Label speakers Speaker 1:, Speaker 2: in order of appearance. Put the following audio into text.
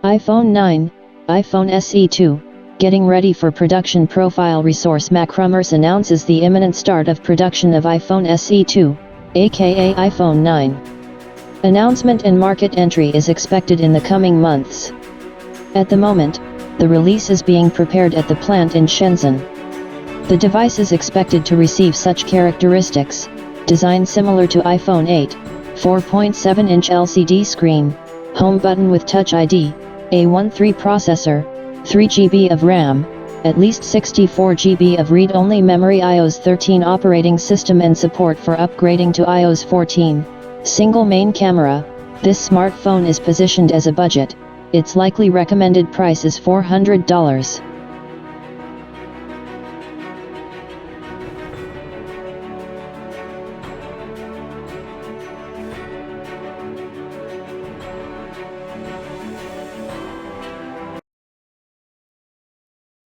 Speaker 1: iPhone 9, iPhone SE 2, getting ready for production. Profile resource Macrumors announces the imminent start of production of iPhone SE 2, aka iPhone 9. Announcement and market entry is expected in the coming months. At the moment, the release is being prepared at the plant in Shenzhen. The device is expected to receive such characteristics: design similar to iPhone 8, 4.7-inch LCD screen, home button with Touch ID, A13 processor, 3 GB of RAM, at least 64 GB of read-only memory, iOS 13 operating system, and support for upgrading to iOS 14. Single main camera. This smartphone is positioned as a budget. Its likely recommended price is $400.